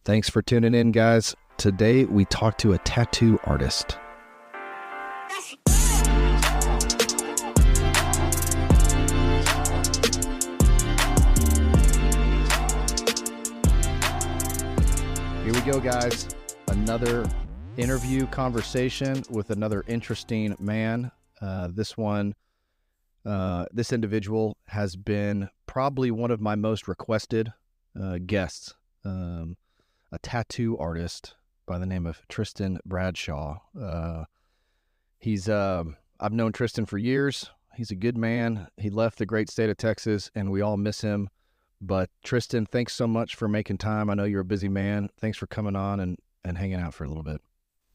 Thanks for tuning in, guys. Today we talk to a tattoo artist. Here we go, guys. Another interview conversation with another interesting man. This individual has been probably one of my most requested guests. A tattoo artist by the name of Tristan Bradshaw. I've known Tristan for years. He's a good man. He left the great state of Texas, and we all miss him. But Tristan, thanks so much for making time. I know you're a busy man. Thanks for coming on and hanging out for a little bit.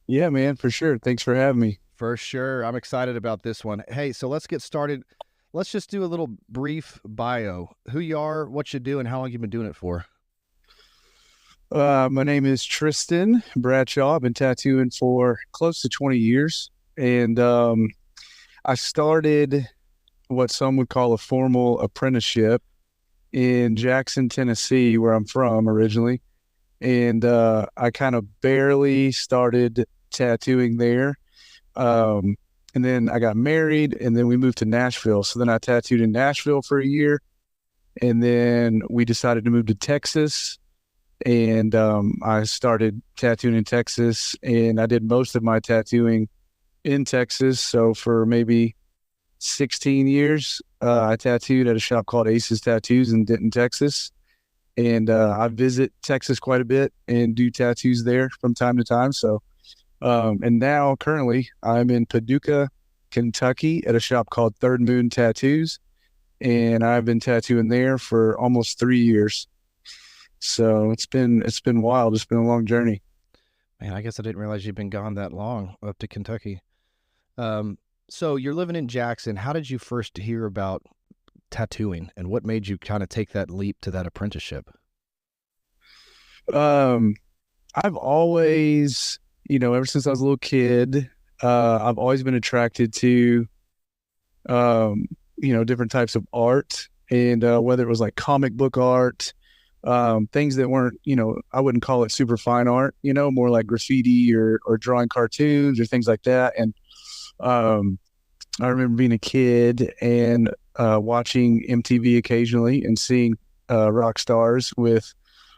Yeah, man, for sure. Thanks for having me. For sure. I'm excited about this one. Hey, so let's get started. Let's just do a little brief bio. Who you are, what you do, and how long you've been doing it for. My name is Tristan Bradshaw. I've been tattooing for close to 20 years. And I started what some would call a formal apprenticeship in Jackson, Tennessee, where I'm from originally. And I kind of barely started tattooing there. And then I got married, and then we moved to Nashville. So then I tattooed in Nashville for a year. And then we decided to move to Texas. And I started tattooing in Texas, and I did most of my tattooing in Texas. So for maybe 16 years, I tattooed at a shop called Ace's Tattoos in Denton, Texas. And I visit Texas quite a bit and do tattoos there from time to time. So, and now currently I'm in Paducah, Kentucky at a shop called Third Moon Tattoos. And I've been tattooing there for almost 3 years. So it's been wild. It's been a long journey. Man, I guess I didn't realize you've been gone that long up to Kentucky. So you're living in Jackson. How did you first hear about tattooing, and what made you kind of take that leap to that apprenticeship? I've always, ever since I was a little kid, I've always been attracted to, different types of art, and whether it was like comic book art, things that weren't, I wouldn't call it super fine art, more like graffiti or drawing cartoons or things like that. And I remember being a kid and watching MTV occasionally and seeing rock stars with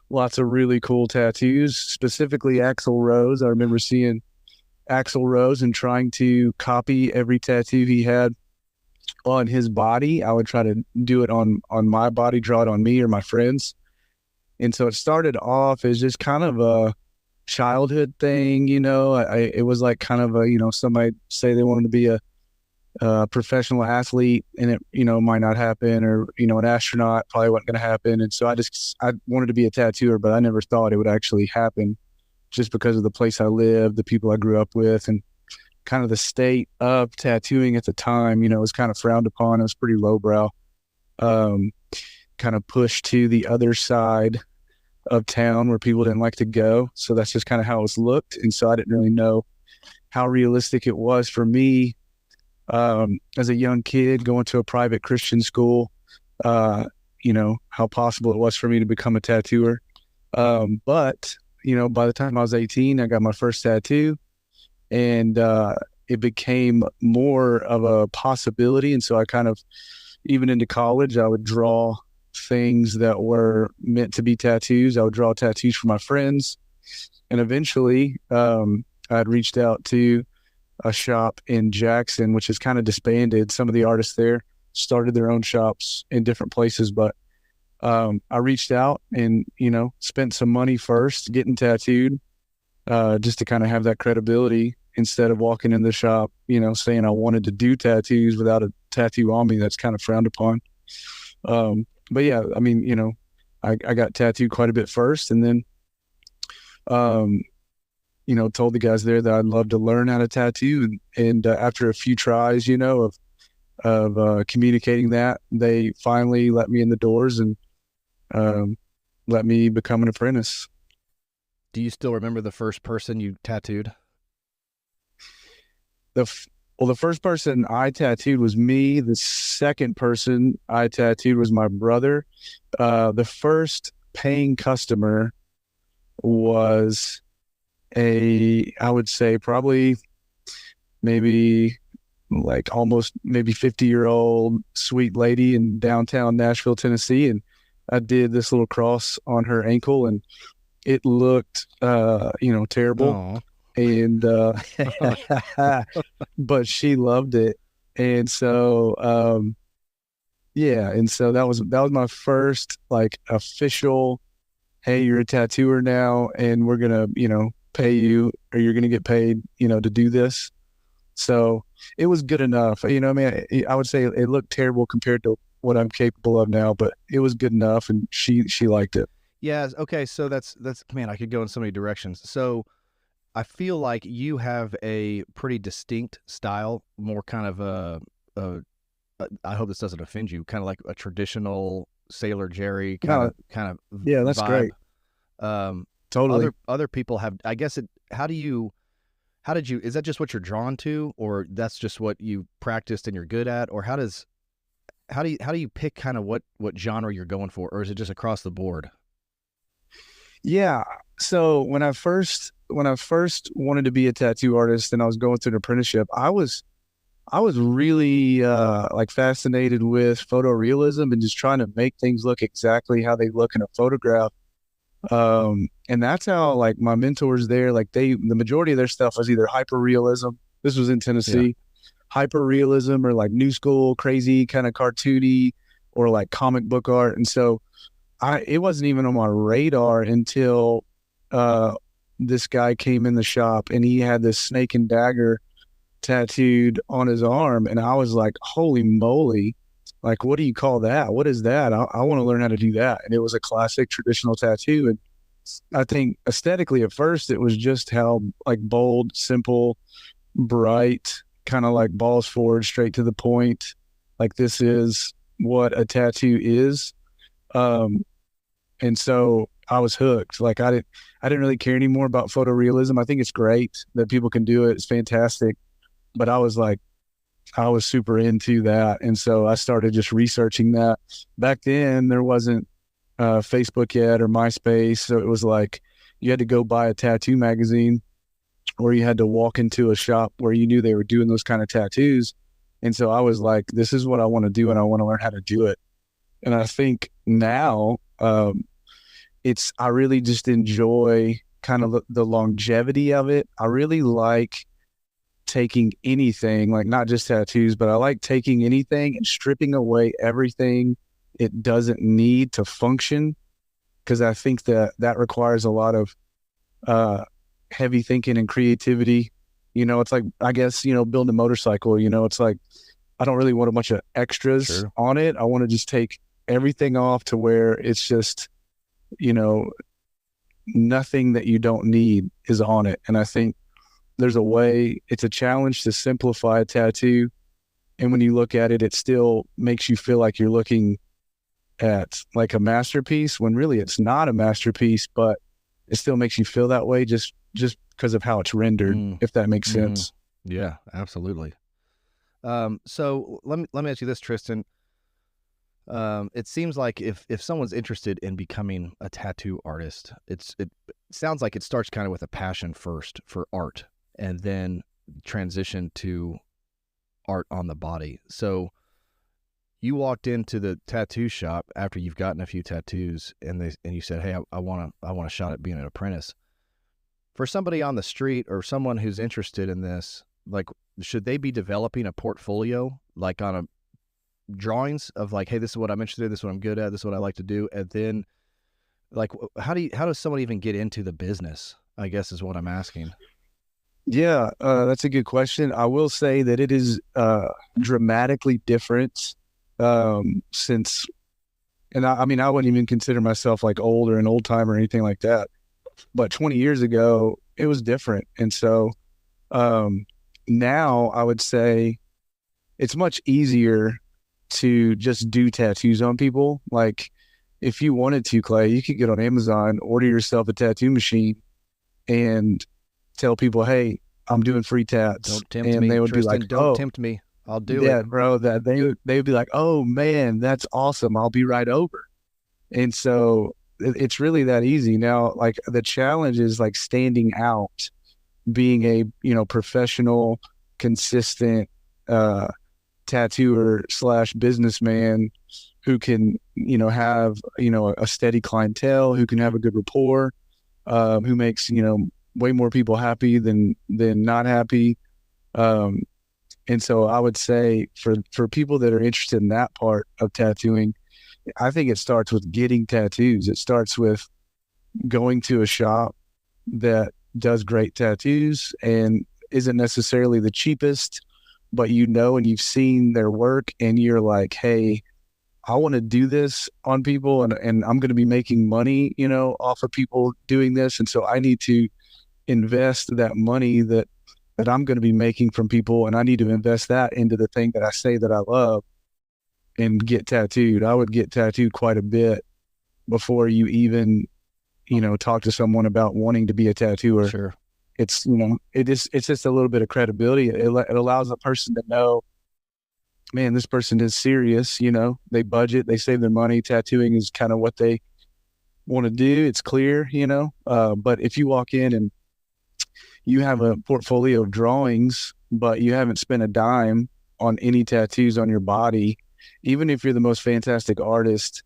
lots of really cool tattoos, specifically Axl Rose. I remember seeing Axl Rose and trying to copy every tattoo he had on his body. I would try to do it on my body, draw it on me or my friends. And so it started off as just kind of a childhood thing, it was like kind of a, somebody say they wanted to be a professional athlete, and it, might not happen, or, an astronaut probably wasn't going to happen. And so I wanted to be a tattooer, but I never thought it would actually happen just because of the place I lived, the people I grew up with, and kind of the state of tattooing at the time, was kind of frowned upon. It was pretty lowbrow, kind of pushed to the other side of town where people didn't like to go. So that's just kind of how it was looked. And so I didn't really know how realistic it was for me as a young kid going to a private Christian school, how possible it was for me to become a tattooer. But, by the time I was 18, I got my first tattoo, and it became more of a possibility. And so I kind of, even into college, I would draw things that were meant to be tattoos. I would draw tattoos for my friends. And eventually I'd reached out to a shop in Jackson, which is kind of disbanded. Some of the artists there started their own shops in different places, but I reached out and, spent some money first getting tattooed, just to kind of have that credibility instead of walking in the shop, saying I wanted to do tattoos without a tattoo on me. That's kind of frowned upon. But yeah, I mean, I got tattooed quite a bit first, and then, told the guys there that I'd love to learn how to tattoo. And after a few tries, of communicating that, they finally let me in the doors and let me become an apprentice. Do you still remember the first person you tattooed? The first person I tattooed was me. The second person I tattooed was my brother. The first paying customer was I would say probably maybe like almost maybe 50-year-old sweet lady in downtown Nashville, Tennessee. And I did this little cross on her ankle, and it looked, terrible. Oh, And, but she loved it. And so, yeah. And so that was my first like official, hey, you're a tattooer now, and we're going to, pay you, or you're going to get paid, to do this. So it was good enough. I would say it looked terrible compared to what I'm capable of now, but it was good enough, and she liked it. yeah. Okay. So that's, man, I could go in so many directions. So I feel like you have a pretty distinct style, more kind of I hope this doesn't offend you, kind of like a traditional Sailor Jerry No, kind of yeah, that's vibe. great. Um, Totally. other people have, I guess how did you, is that just what you're drawn to, or that's just what you practiced and you're good at, or how do you pick kind of what genre you're going for, or is it just across the board? Yeah. So when I first wanted to be a tattoo artist and I was going through an apprenticeship, I was really like fascinated with photorealism and just trying to make things look exactly how they look in a photograph. And that's how like my mentors there, like the majority of their stuff was either hyper realism. This was in Yeah. Tennessee, hyper realism, or like new school, crazy kind of cartoony, or like comic book art. And so it wasn't even on my radar until uh this guy came in the shop, and he had this snake and dagger tattooed on his arm, and I was like, holy moly, like, what do you call that? What is that? I want to learn how to do that. And it was a classic traditional tattoo. And I think aesthetically at first it was just how like bold, simple, bright, kind of like balls forward, straight to the point. Like, this is what a tattoo is. Um, and so I was hooked. Like, I didn't really care anymore about photorealism. I think it's great that people can do it. It's fantastic. But I was super into that. And so I started just researching that. Back then, there wasn't Facebook yet or MySpace. So it was like you had to go buy a tattoo magazine, or you had to walk into a shop where you knew they were doing those kind of tattoos. And so I was like, this is what I want to do, and I want to learn how to do it. And I think now I really just enjoy kind of the longevity of it. I really like taking anything, like not just tattoos, but I like taking anything and stripping away everything it doesn't need to function, because I think that requires a lot of heavy thinking and creativity. It's like, I guess, building a motorcycle, it's like, I don't really want a bunch of extras Sure. on it. I want to just take everything off to where it's just, you know, nothing that you don't need is on it. And I think there's a way, it's a challenge to simplify a tattoo. And when you look at it, it still makes you feel like you're looking at like a masterpiece, when really it's not a masterpiece, but it still makes you feel that way just because of how it's rendered, if that makes sense. Yeah, absolutely. So let me ask you this, Tristan. It seems like if someone's interested in becoming a tattoo artist, it sounds like it starts kind of with a passion first for art, and then transition to art on the body. So you walked into the tattoo shop after you've gotten a few tattoos, and you said, "Hey, I want a shot at being an apprentice." For somebody on the street or someone who's interested in this, like, should they be developing a portfolio, like on a drawings of like, hey, this is what I'm interested in, this is what I'm good at, this is what I like to do, and then like, how does someone even get into the business, I guess is what I'm asking. Yeah, that's a good question. I will say that it is dramatically different since, and I mean, I wouldn't even consider myself like old or an old timer or anything like that, but 20 years ago, it was different. And so now I would say it's much easier to just do tattoos on people. Like, if you wanted to, Clay, you could get on Amazon, order yourself a tattoo machine, and tell people, "Hey, I'm doing free tats," Don't tempt and me, they would Tristan. be like, Don't "Oh, tempt me. I'll do yeah, it. bro." That they would be like, "Oh man, that's awesome. I'll be right over." And so it's really that easy. Now, like the challenge is like standing out, being a, professional, consistent, tattooer slash businessman who can, have, a steady clientele, who can have a good rapport, who makes, way more people happy than not happy. And so I would say for people that are interested in that part of tattooing, I think it starts with getting tattoos. It starts with going to a shop that does great tattoos and isn't necessarily the cheapest, but and you've seen their work and you're like, hey, I want to do this on people, and I'm going to be making money, off of people doing this. And so I need to invest that money that I'm going to be making from people, and I need to invest that into the thing that I say that I love and get tattooed. I would get tattooed quite a bit before you even, talk to someone about wanting to be a tattooer. Sure. It's, it's just a little bit of credibility. It allows a person to know, man, this person is serious. They budget, they save their money. Tattooing is kind of what they want to do. It's clear, but if you walk in and you have a portfolio of drawings, but you haven't spent a dime on any tattoos on your body, even if you're the most fantastic artist,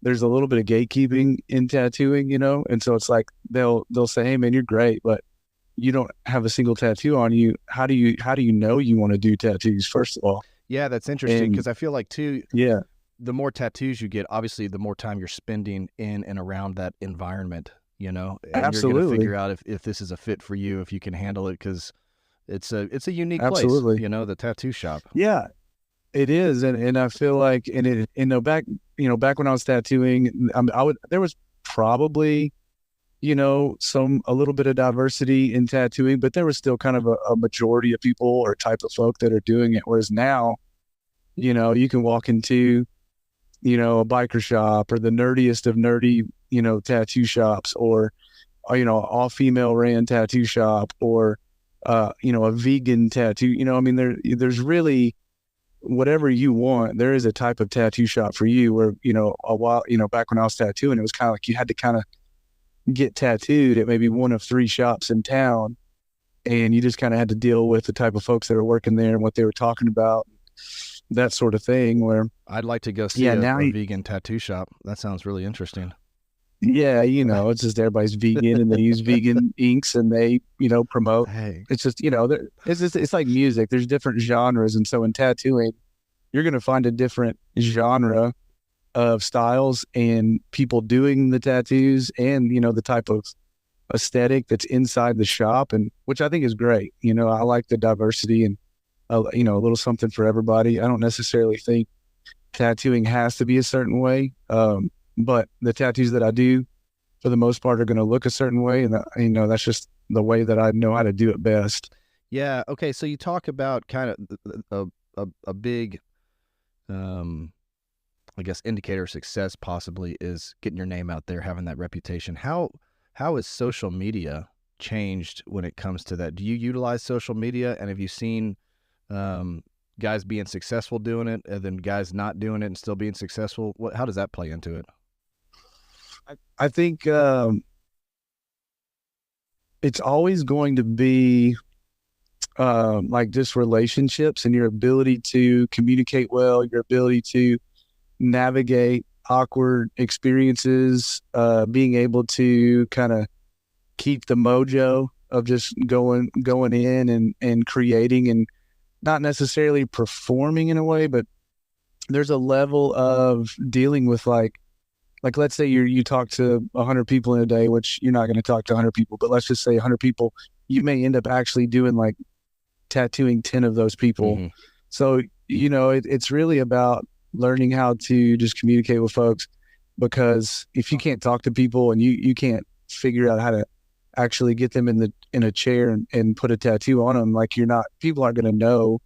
there's a little bit of gatekeeping in tattooing, and so it's like they'll say, hey man, you're great, but you don't have a single tattoo on you. How do you know you want to do tattoos, first of all? Yeah, that's interesting, because I feel like too, yeah, the more tattoos you get, obviously the more time you're spending in and around that environment, and absolutely, you're going to figure out if this is a fit for you, if you can handle it, because it's a unique absolutely. place, the tattoo shop. Yeah, it is. And I feel like, back when I was tattooing, there was probably, a little bit of diversity in tattooing, but there was still kind of a majority of people or type of folk that are doing it. Whereas now, you can walk into, a biker shop or the nerdiest of nerdy, tattoo shops, or, all female ran tattoo shop, or, a vegan tattoo, there's really whatever you want. There is a type of tattoo shop for you where, a while, back when I was tattooing, it was kind of like you had to kind of get tattooed at maybe one of 3 shops in town, and you just kind of had to deal with the type of folks that were working there and what they were talking about, that sort of thing. Where I'd like to go see a vegan tattoo shop. That sounds really interesting. Yeah, it's just everybody's vegan and they use vegan inks and they, promote. Hey. It's just, it's like music. There's different genres, and so in tattooing, you're going to find a different genre of styles and people doing the tattoos, and the type of aesthetic that's inside the shop, and which I think is great. I like the diversity and a little something for everybody. I don't necessarily think tattooing has to be a certain way, but the tattoos that I do, for the most part, are going to look a certain way, and that's just the way that I know how to do it best. Yeah. Okay. So you talk about kind of a big, I guess, indicator of success possibly is getting your name out there, having that reputation. How has social media changed when it comes to that? Do you utilize social media, and have you seen guys being successful doing it, and then guys not doing it and still being successful? How does that play into it? I think it's always going to be like just relationships and your ability to communicate well, your ability to navigate awkward experiences, being able to kind of keep the mojo of just going in and creating, and not necessarily performing in a way, but there's a level of dealing with like let's say you talk to 100 people in a day, which you're not going to talk to 100 people, but let's just say 100 people, you may end up actually doing like tattooing 10 of those people. Mm-hmm. So, it's really about learning how to just communicate with folks, because if you can't talk to people and you can't figure out how to actually get them in a chair and put a tattoo on them, like people aren't going to know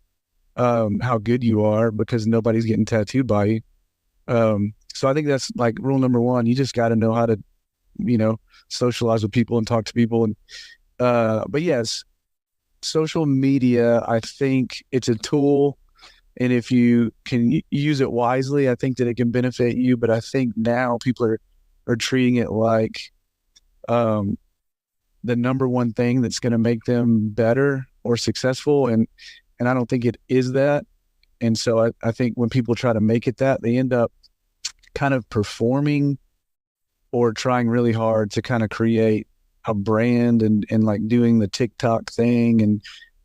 how good you are, because nobody's getting tattooed by you. So I think that's like rule number 1. You just got to know how to, socialize with people and talk to people. And, but yes, social media, I think it's a tool. And if you can use it wisely, I think that it can benefit you. But I think now people are or treating it like um, the number one thing that's going to make them better or successful. And I don't think it is that. And so I think when people try to make it that, they end up kind of performing or trying really hard to kind of create a brand and like doing the TikTok thing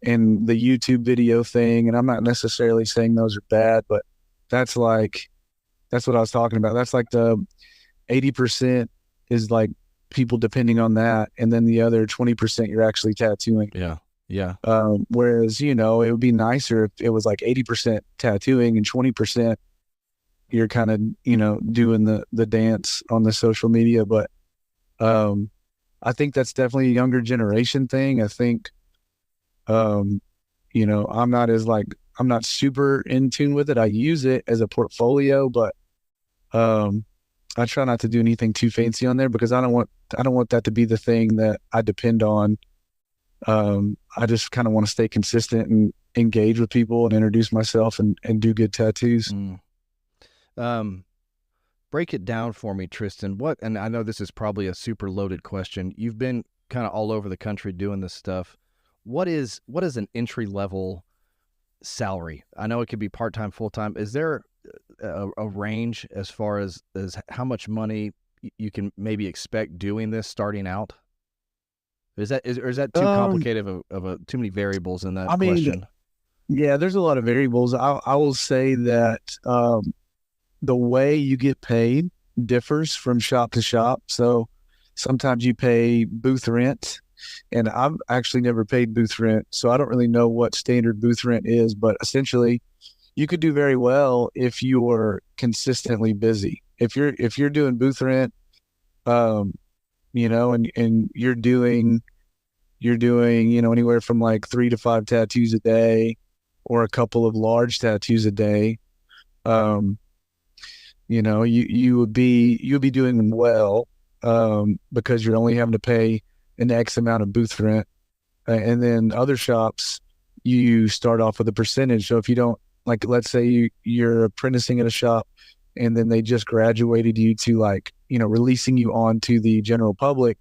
and the YouTube video thing. And I'm not necessarily saying those are bad, but that's what I was talking about. That's like the 80% is like people depending on that. And then the other 20% you're actually tattooing. Yeah. Yeah. Whereas, it would be nicer if it was like 80% tattooing and 20% you're kind of, doing the dance on the social media. But I think that's definitely a younger generation thing. I think, I'm not super in tune with it. I use it as a portfolio, but I try not to do anything too fancy on there because I don't want that to be the thing that I depend on. I just kind of want to stay consistent and engage with people and introduce myself and do good tattoos. Break it down for me, Tristan. And I know this is probably a super loaded question. You've been kind of all over the country doing this stuff. What is an entry level salary? I know it could be part-time, full-time. Is there a range as far as how much money you can maybe expect doing this starting out? Is that too complicated of too many variables in that question? Yeah, there's a lot of variables. I will say that the way you get paid differs from shop to shop. So sometimes you pay booth rent, and I've actually never paid booth rent, so I don't really know what standard booth rent is, but essentially you could do very well if you are consistently busy. If you're doing booth rent, and you're doing, anywhere from like 3 to 5 tattoos a day or a couple of large tattoos a day, you would be doing well, because you're only having to pay an X amount of booth rent. And then other shops, you start off with a percentage. So if you don't, like, let's say you're apprenticing at a shop and then they just graduated you to releasing you on to the general public,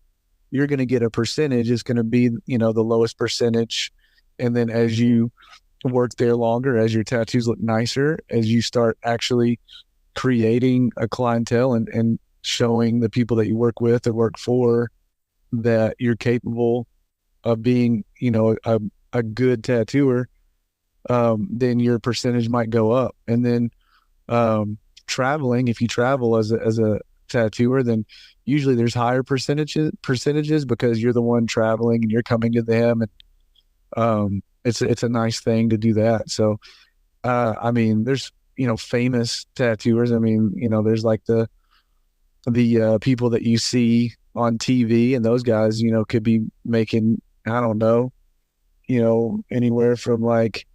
you're going to get a percentage. It's going to be, the lowest percentage. And then as you work there longer, as your tattoos look nicer, as you start actually creating a clientele and showing the people that you work with or work for that you're capable of being, a good tattooer, then your percentage might go up. And then traveling, if you travel as a tattooer, then usually there's higher percentages because you're the one traveling and you're coming to them, and it's a nice thing to do that. So there's famous tattooers. There's like the people that you see on TV, and those guys could be making, I don't know, anywhere from like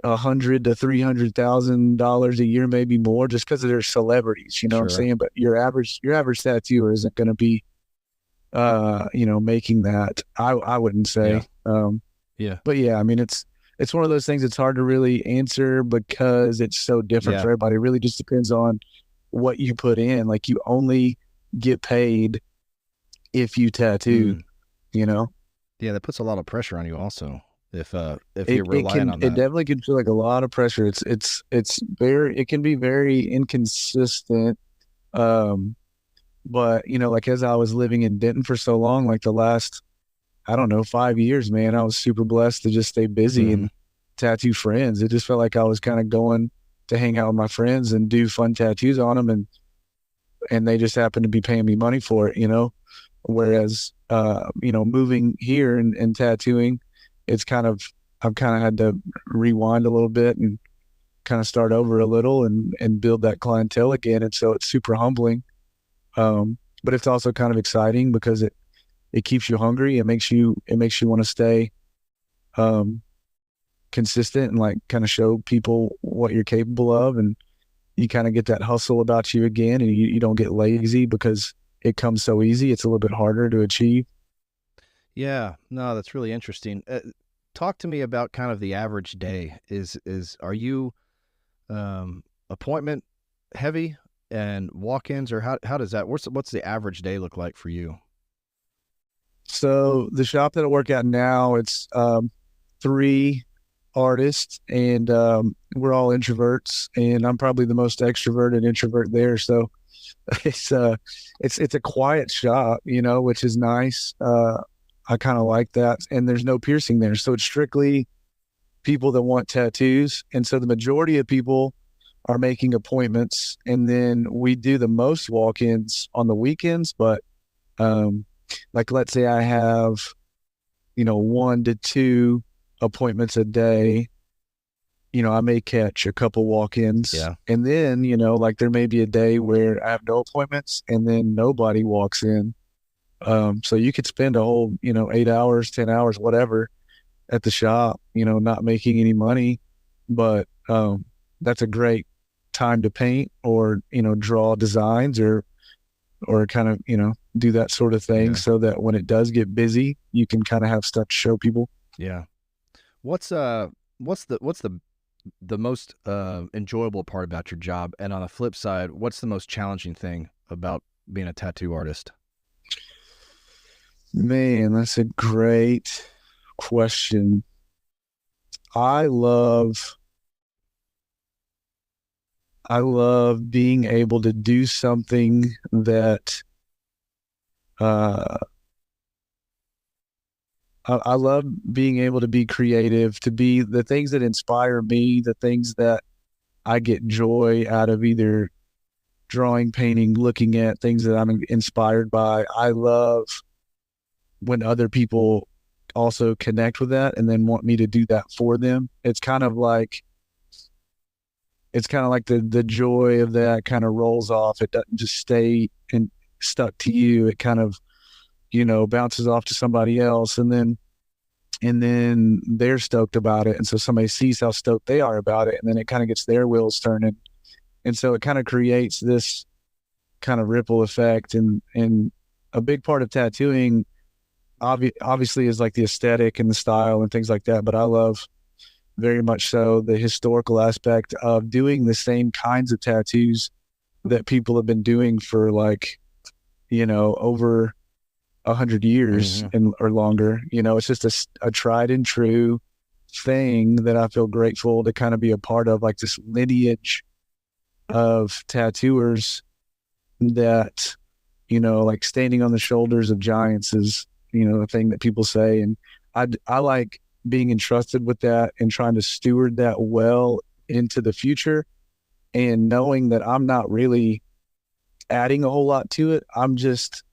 $100,000 to $300,000 a year, maybe more, just because they're celebrities. You know what I'm saying? But your average tattooer isn't going to be, making that. I wouldn't say. Yeah. But yeah, it's one of those things that's hard to really answer because it's so different for everybody. It really just depends on what you put in. Like, you only get paid if you tattoo. Yeah, that puts a lot of pressure on you also. If you're relying on that. It definitely can feel like a lot of pressure. It can be very inconsistent. But like, as I was living in Denton for so long, like the last, I don't know, 5 years, man, I was super blessed to just stay busy and tattoo friends. It just felt like I was kind of going to hang out with my friends and do fun tattoos on them, and they just happened to be paying me money for it, whereas moving here and tattooing, I've kind of had to rewind a little bit and kind of start over a little and build that clientele again. And so it's super humbling. But it's also kind of exciting because it keeps you hungry. It makes you want to stay, consistent and like kind of show people what you're capable of. And you kind of get that hustle about you again, and you don't get lazy because it comes so easy. It's a little bit harder to achieve. Yeah, no, that's really interesting. Talk to me about kind of the average day. Are you appointment heavy and walk-ins, or how does that, what's the average day look like for you? So the shop that I work at now, it's 3 artists, and we're all introverts, and I'm probably the most extroverted introvert there. So it's a quiet shop, which is nice. I kind of like that, and there's no piercing there, so it's strictly people that want tattoos, and so the majority of people are making appointments, and then we do the most walk-ins on the weekends. But like, let's say I have 1 to 2 appointments a day, I may catch a couple walk-ins. Yeah. And then, like, there may be a day where I have no appointments and then nobody walks in. So you could spend a whole, 8 hours, 10 hours, whatever, at the shop, not making any money. But that's a great time to paint or, draw designs or kind of, do that sort of thing, so that when it does get busy, you can kind of have stuff to show people. Yeah. What's the most enjoyable part about your job? And on the flip side, what's the most challenging thing about being a tattoo artist? Man, that's a great question. I love being able to do something that I love being able to be creative, to be the things that inspire me, the things that I get joy out of, either drawing, painting, looking at things that I'm inspired by. I love when other people also connect with that and then want me to do that for them. It's kind of like the joy of that kind of rolls off. It doesn't just stay and stuck to you. It kind of, bounces off to somebody else, and then they're stoked about it. And so somebody sees how stoked they are about it, and then it kind of gets their wheels turning. And so it kind of creates this kind of ripple effect. And a big part of tattooing obviously is like the aesthetic and the style and things like that. But I love very much so the historical aspect of doing the same kinds of tattoos that people have been doing for, like, over 100 years or longer. It's just a tried and true thing that I feel grateful to kind of be a part of, like this lineage of tattooers that, like standing on the shoulders of giants is, the thing that people say. And I like being entrusted with that and trying to steward that well into the future, and knowing that I'm not really adding a whole lot to it. I'm just,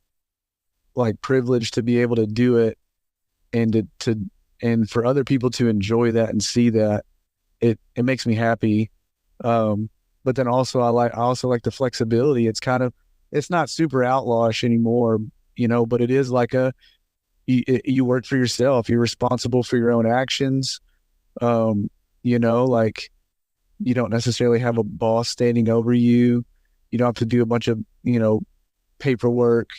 like, privileged to be able to do it, and and for other people to enjoy that and see that, it makes me happy. But then also I also like the flexibility. It's not super outlawish anymore, but it is like you work for yourself. You're responsible for your own actions. Like, you don't necessarily have a boss standing over you. You don't have to do a bunch of, paperwork.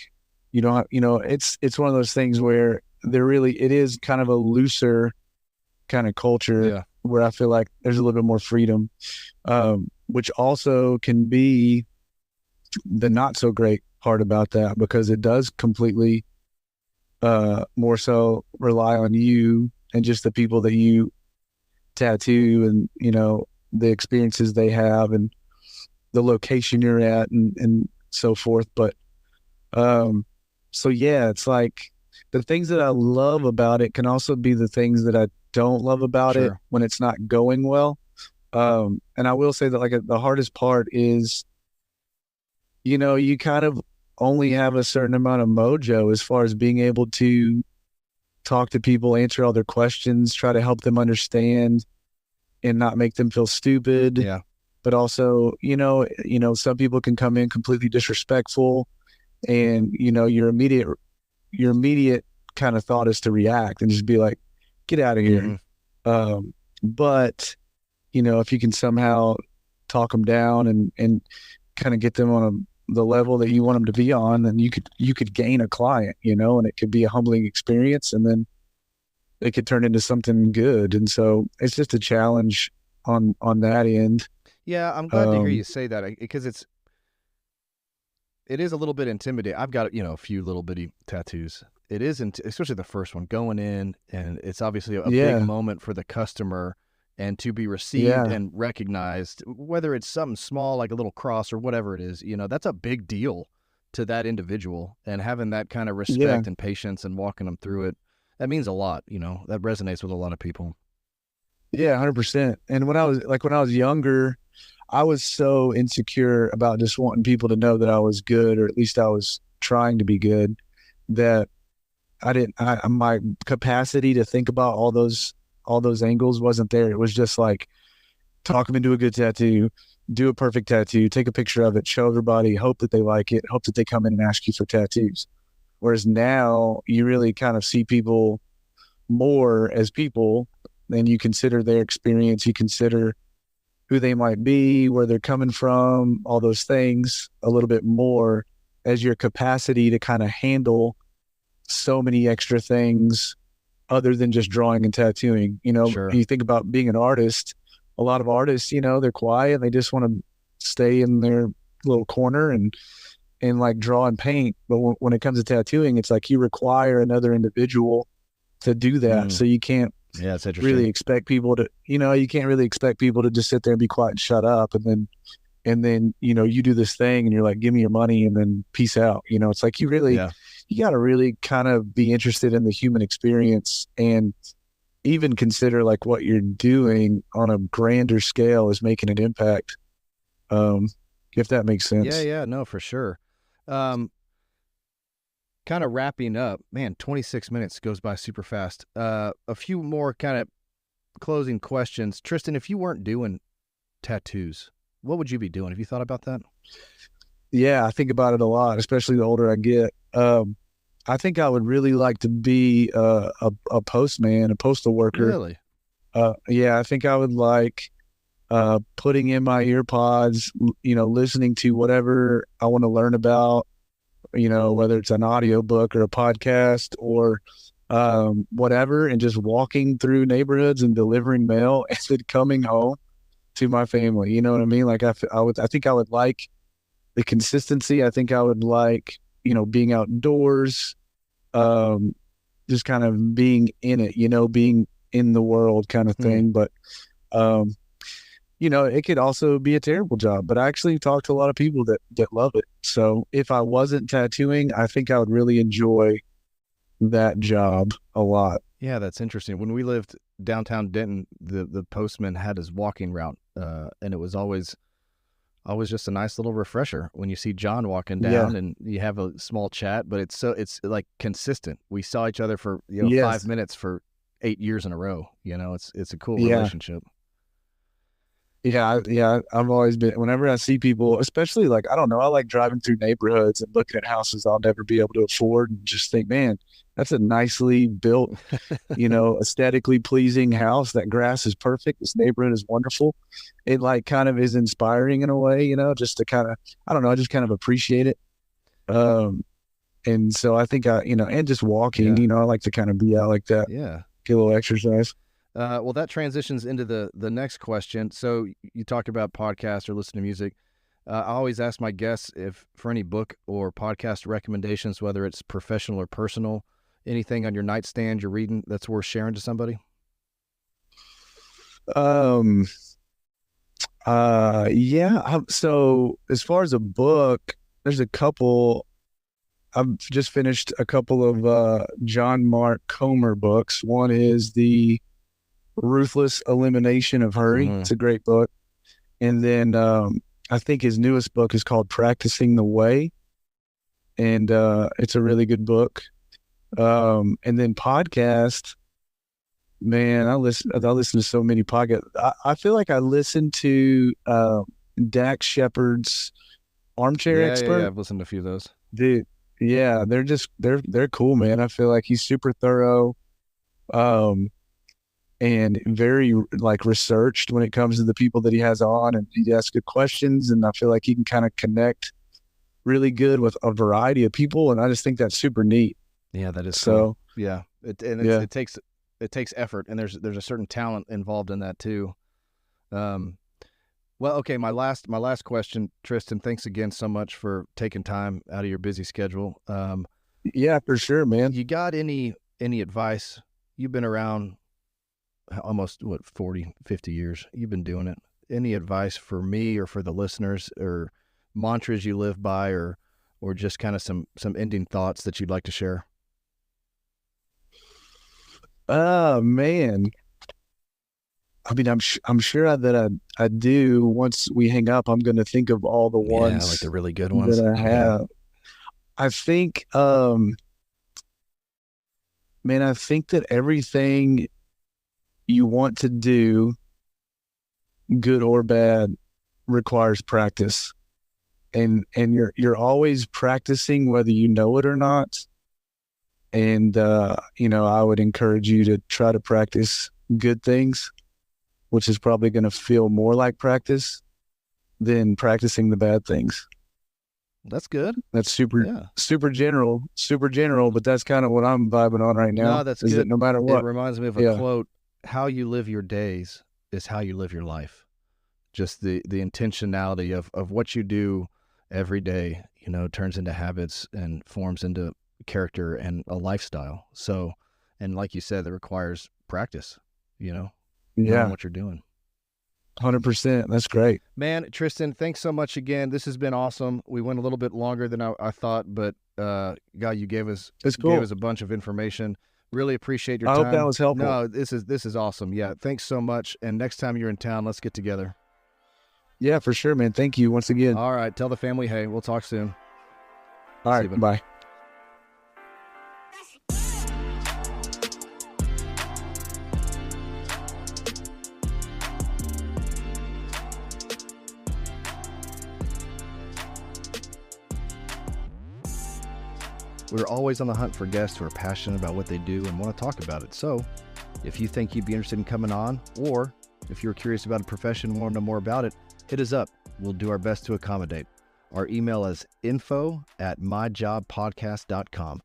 You don't have, it's one of those things where it is kind of a looser kind of culture, where I feel like there's a little bit more freedom, which also can be the not so great part about that, because it does completely more so rely on you and just the people that you tattoo, and the experiences they have and the location you're at, and so forth. But so yeah, it's like the things that I love about it can also be the things that I don't love about it when it's not going well. And I will say that, like, the hardest part is, you kind of only have a certain amount of mojo as far as being able to talk to people, answer all their questions, try to help them understand and not make them feel stupid. Yeah. But also, some people can come in completely disrespectful, and, your immediate kind of thought is to react and just be like, get out of here. But, if you can somehow talk them down and kind of get them on the level that you want them to be on, then you could gain a client, and it could be a humbling experience, and then it could turn into something good. And so it's just a challenge on that end. Yeah, I'm glad to hear you say that, because it is a little bit intimidating. I've got, a few little bitty tattoos. It isn't, especially the first one going in, and it's obviously a big Yeah. moment for the customer, and to be received Yeah. and recognized, whether it's something small like a little cross or whatever it is, that's a big deal to that individual, and having that kind of Yeah. respect and patience and walking them through it, that means a lot. That resonates with a lot of people. Yeah. 100%. And when I was younger, I was so insecure about just wanting people to know that I was good, or at least I was trying to be good, that my capacity to think about all those angles wasn't there. It was just like, talk them into a good tattoo, do a perfect tattoo, take a picture of it, show everybody, hope that they like it, hope that they come in and ask you for tattoos. Whereas now you really kind of see people more as people, and you consider their experience, you consider who they might be, where they're coming from, all those things a little bit more, as your capacity to kind of handle so many extra things other than just drawing and tattooing. Sure. You think about being an artist, a lot of artists, they're quiet. They just want to stay in their little corner and like draw and paint. But when it comes to tattooing, it's like you require another individual to do that. So you can't it's interesting. really expect people to, you can't really expect people to just sit there and be quiet and shut up. And then, you do this thing and you're like, give me your money and then peace out. It's like you got to really kind of be interested in the human experience, and even consider like what you're doing on a grander scale is making an impact. If that makes sense. Yeah, no, for sure. Kind of wrapping up, man, 26 minutes goes by super fast. A few more kind of closing questions. Tristan, if you weren't doing tattoos, what would you be doing? Have you thought about that? Yeah, I think about it a lot, especially the older I get. I think I would really like to be a postman, a postal worker. Really? Yeah, I think I would like putting in my ear pods, listening to whatever I want to learn about, whether it's an audio book or a podcast or whatever, and just walking through neighborhoods and delivering mail and then coming home to my family. You know what I mean? Like I think I would like the consistency. I think I would like, being outdoors, just kind of being in it, being in the world kind of thing. But, it could also be a terrible job, but I actually talk to a lot of people that love it. So if I wasn't tattooing, I think I would really enjoy that job a lot. Yeah, that's interesting. When we lived downtown Denton, the postman had his walking route, and it was always just a nice little refresher when you see John walking down and you have a small chat, but it's like consistent. We saw each other for 5 minutes for 8 years in a row. It's a cool relationship. Yeah. I've always been, whenever I see people, especially like, I don't know, I like driving through neighborhoods and looking at houses I'll never be able to afford, and just think, man, that's a nicely built, aesthetically pleasing house. That grass is perfect. This neighborhood is wonderful. It like kind of is inspiring in a way, just to kind of, I don't know, I just kind of appreciate it. And so I think and just walking, I like to kind of be out like that. Yeah. Get a little exercise. Well, that transitions into the next question. So you talk about podcasts or listen to music. I always ask my guests if for any book or podcast recommendations, whether it's professional or personal, anything on your nightstand you're reading that's worth sharing to somebody. Yeah. So as far as a book, there's a couple. I've just finished a couple of John Mark Comer books. One is The Ruthless Elimination of Hurry. It's a great book. And then I think his newest book is called Practicing the Way, and it's a really good book. And then podcast, man, I listen to so many podcasts. I feel like I listen to Dax Shepard's Armchair Expert. Yeah, I've listened to a few of those. Dude, yeah, they're cool, man. I feel like he's super thorough, and very like researched when it comes to the people that he has on, and he asks good questions, and I feel like he can kind of connect really good with a variety of people, and I just think that's super neat. Yeah, that is so cool. Yeah. It takes effort, and there's a certain talent involved in that too. Well, okay, my last question, Tristan, thanks again so much for taking time out of your busy schedule. Yeah, for sure, man. You got any advice? You've been around almost 40, 50 years. You've been doing it. Any advice for me or for the listeners, or mantras you live by, or just kind of some ending thoughts that you'd like to share? Oh man. I mean, I'm sure that I do. Once we hang up, I'm going to think of all the ones like the really good ones that I have. I think, man, I think that everything you want to do, good or bad, requires practice, and you're always practicing whether you know it or not. And I would encourage you to try to practice good things, which is probably going to feel more like practice than practicing the bad things. That's good. That's super general, but that's kind of what I'm vibing on right now. No, that's good. No matter what. It reminds me of a quote: "How you live your days is how you live your life." Just the intentionality of what you do every day, turns into habits and forms into character and a lifestyle. So, and like you said, that requires practice, knowing what you're doing. 100%. That's great, man. Tristan, thanks so much again. This has been awesome. We went a little bit longer than I thought, but God, you gave us a bunch of information. Really appreciate your time. I hope that was helpful. No, this is awesome. Yeah, thanks so much. And next time you're in town, let's get together. Yeah, for sure, man. Thank you once again. All right, tell the family, hey, we'll talk soon. All right, bye. We're always on the hunt for guests who are passionate about what they do and want to talk about it. So if you think you'd be interested in coming on, or if you're curious about a profession and want to know more about it, hit us up. We'll do our best to accommodate. Our email is info@myjobpodcast.com.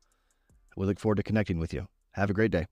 We look forward to connecting with you. Have a great day.